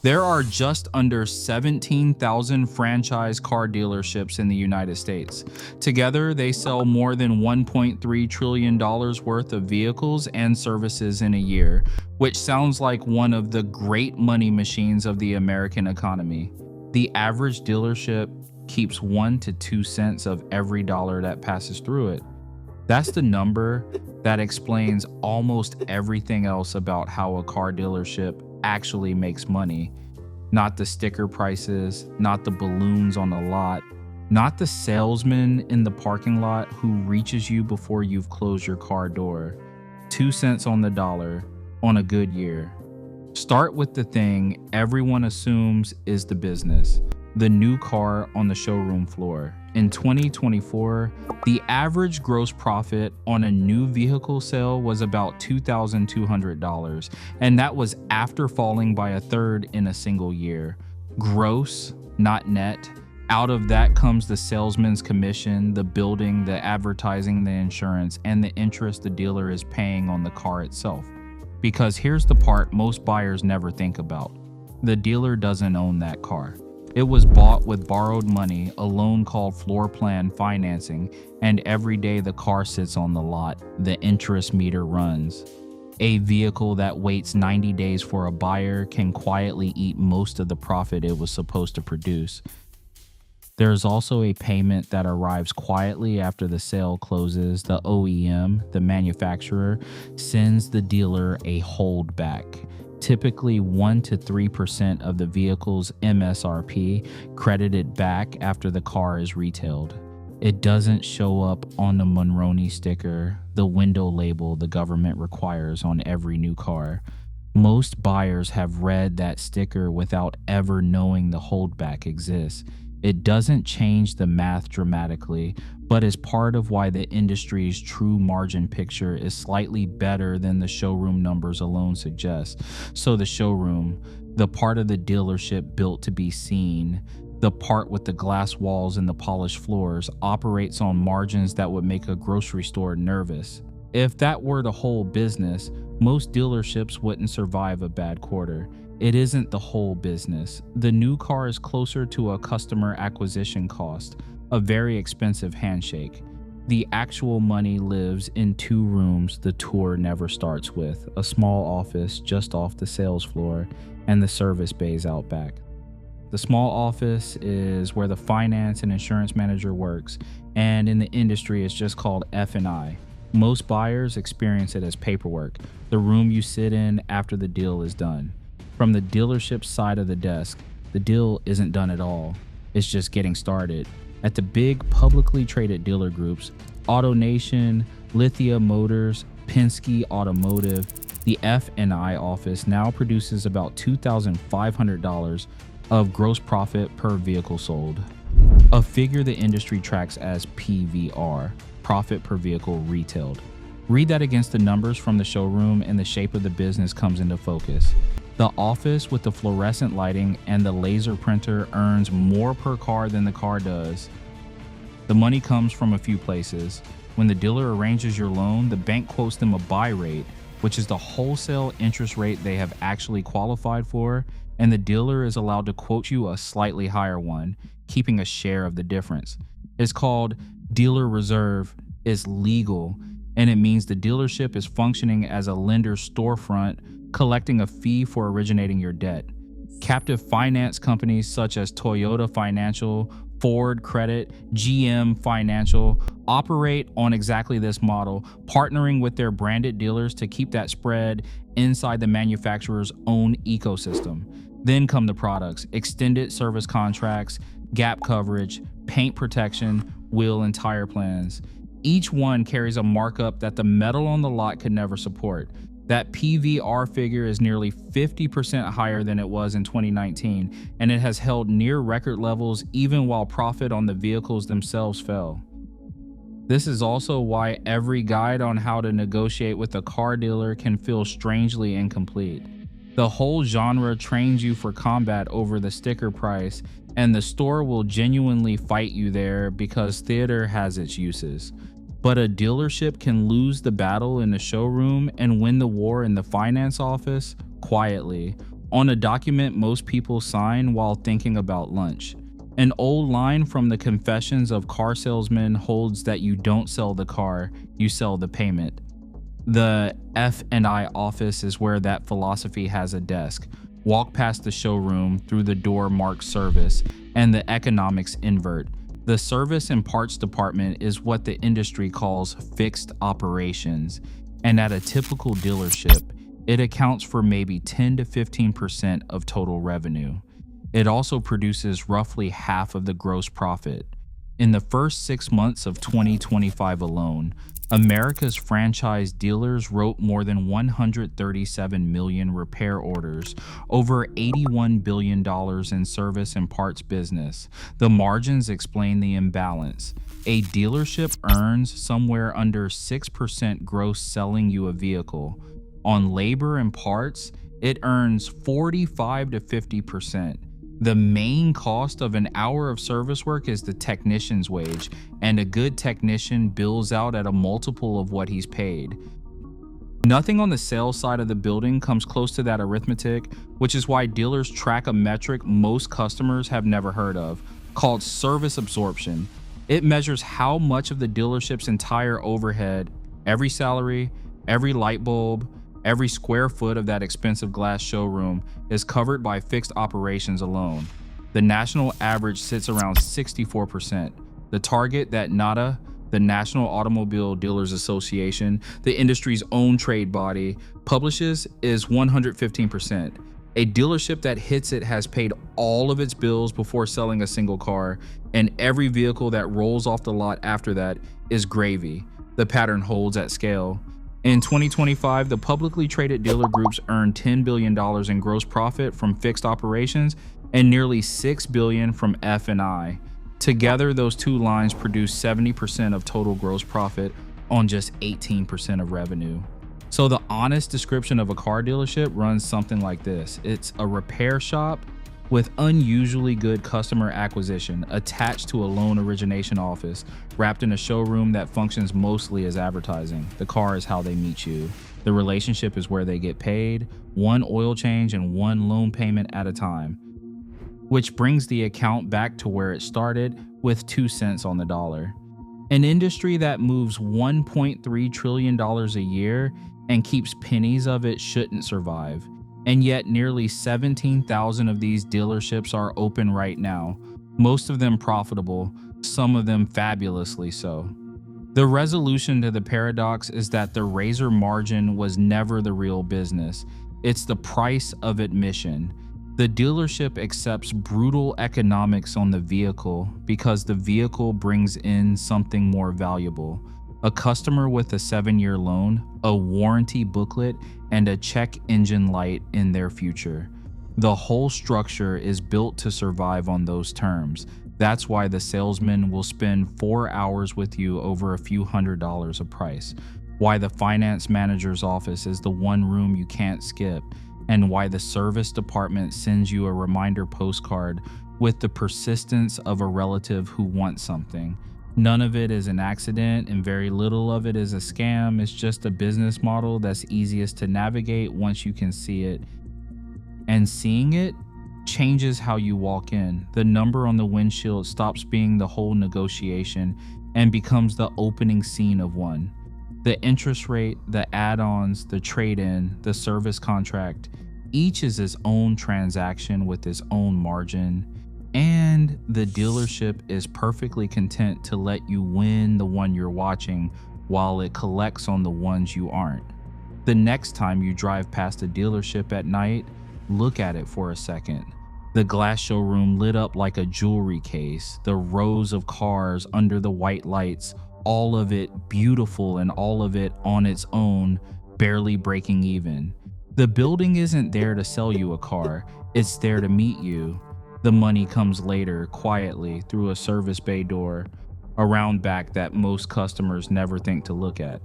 There are just under 17,000 franchise car dealerships in the United States. Together, they sell more than $1.3 trillion worth of vehicles and services in a year, which sounds like one of the great money machines of the American economy. The average dealership keeps 1 to 2 cents of every dollar that passes through it. That's the number that explains almost everything else about how a car dealership actually makes money. Not the sticker prices, not the balloons on the lot, not the salesman in the parking lot who reaches you before you've closed your car door. 2 cents on the dollar on a good year. Start with the thing everyone assumes is the business, the new car on the showroom floor. In 2024, the average gross profit on a new vehicle sale was about $2,200, and that was after falling by a third in a single year. Gross, not net. Out of that comes the salesman's commission, the building, the advertising, the insurance, and the interest the dealer is paying on the car itself. Because here's the part most buyers never think about. The dealer doesn't own that car. It was bought with borrowed money, a loan called floorplan financing, and every day the car sits on the lot, the interest meter runs. A vehicle that waits 90 days for a buyer can quietly eat most of the profit it was supposed to produce. There's also a payment that arrives quietly after the sale closes. The OEM, the manufacturer, sends the dealer a holdback. Typically 1 to 3% of the vehicle's MSRP credited back after the car is retailed. It doesn't show up on the Monroney sticker, the window label the government requires on every new car. Most buyers have read that sticker without ever knowing the holdback exists. It doesn't change the math dramatically, but is part of why the industry's true margin picture is slightly better than the showroom numbers alone suggest. So the showroom, the part of the dealership built to be seen, the part with the glass walls and the polished floors, operates on margins that would make a grocery store nervous. If that were the whole business, most dealerships wouldn't survive a bad quarter. It isn't the whole business. The new car is closer to a customer acquisition cost, a very expensive handshake. The actual money lives in 2 rooms the tour never starts with, a small office just off the sales floor, and the service bays out back. The small office is where the finance and insurance manager works, and in the industry it's just called F&I. Most buyers experience it as paperwork, the room you sit in after the deal is done. From the dealership side of the desk, the deal isn't done at all. It's just getting started. At the big publicly traded dealer groups, AutoNation, Lithia Motors, Penske Automotive, the F&I Office now produces about $2,500 of gross profit per vehicle sold, a figure the industry tracks as PVR, profit per vehicle retailed. Read that against the numbers from the showroom and the shape of the business comes into focus. The office with the fluorescent lighting and the laser printer earns more per car than the car does. The money comes from a few places. When the dealer arranges your loan, the bank quotes them a buy rate, which is the wholesale interest rate they have actually qualified for, and the dealer is allowed to quote you a slightly higher one, keeping a share of the difference. It's called dealer reserve. It's legal, and it means the dealership is functioning as a lender's storefront, collecting a fee for originating your debt. Captive finance companies such as Toyota Financial, Ford Credit, GM Financial operate on exactly this model, partnering with their branded dealers to keep that spread inside the manufacturer's own ecosystem. Then come the products, extended service contracts, gap coverage, paint protection, wheel and tire plans. Each one carries a markup that the metal on the lot could never support. That PVR figure is nearly 50% higher than it was in 2019, and it has held near record levels even while profit on the vehicles themselves fell. This is also why every guide on how to negotiate with a car dealer can feel strangely incomplete. The whole genre trains you for combat over the sticker price, and the store will genuinely fight you there because theater has its uses. But a dealership can lose the battle in the showroom and win the war in the finance office quietly, on a document most people sign while thinking about lunch. An old line from the Confessions of Car Salesmen holds that you don't sell the car, you sell the payment. The F&I Office is where that philosophy has a desk. Walk past the showroom, through the door marked service, and the economics invert. The service and parts department is what the industry calls fixed operations, and at a typical dealership, it accounts for maybe 10 to 15% of total revenue. It also produces roughly half of the gross profit. In the first 6 months of 2025 alone, America's franchise dealers wrote more than 137 million repair orders, over $81 billion in service and parts business. The margins explain the imbalance. A dealership earns somewhere under 6% gross selling you a vehicle. On labor and parts, it earns 45 to 50%. The main cost of an hour of service work is the technician's wage, and a good technician bills out at a multiple of what he's paid. Nothing on the sales side of the building comes close to that arithmetic, which is why dealers track a metric most customers have never heard of, called service absorption. It measures how much of the dealership's entire overhead, every salary, every light bulb, every square foot of that expensive glass showroom is covered by fixed operations alone. The national average sits around 64%. The target that NADA, the National Automobile Dealers Association, the industry's own trade body, publishes is 115%. A dealership that hits it has paid all of its bills before selling a single car, and every vehicle that rolls off the lot after that is gravy. The pattern holds at scale. In 2025, the publicly traded dealer groups earned $10 billion in gross profit from fixed operations and nearly $6 billion from F&I. Together, those two lines produce 70% of total gross profit on just 18% of revenue. So the honest description of a car dealership runs something like this. It's a repair shop with unusually good customer acquisition attached to a loan origination office, wrapped in a showroom that functions mostly as advertising. The car is how they meet you. The relationship is where they get paid, one oil change and one loan payment at a time, which brings the account back to where it started, with 2 cents on the dollar. An industry that moves $1.3 trillion a year and keeps pennies of it shouldn't survive. And yet nearly 17,000 of these dealerships are open right now, most of them profitable, some of them fabulously so. The resolution to the paradox is that the razor margin was never the real business. It's the price of admission. The dealership accepts brutal economics on the vehicle because the vehicle brings in something more valuable. A customer with a 7-year loan, a warranty booklet, and a check engine light in their future. The whole structure is built to survive on those terms. That's why the salesman will spend 4 hours with you over a few $100s a price. Why the finance manager's office is the one room you can't skip, and why the service department sends you a reminder postcard with the persistence of a relative who wants something. None of it is an accident, and very little of it is a scam. It's just a business model that's easiest to navigate once you can see it. And seeing it changes how you walk in. The number on the windshield stops being the whole negotiation and becomes the opening scene of one. The interest rate, the add-ons, the trade-in, the service contract, each is its own transaction with its own margin. And the dealership is perfectly content to let you win the one you're watching while it collects on the ones you aren't. The next time you drive past a dealership at night, look at it for a second. The glass showroom lit up like a jewelry case, the rows of cars under the white lights, all of it beautiful and all of it on its own, barely breaking even. The building isn't there to sell you a car, it's there to meet you. The money comes later, quietly, through a service bay door, around back that most customers never think to look at.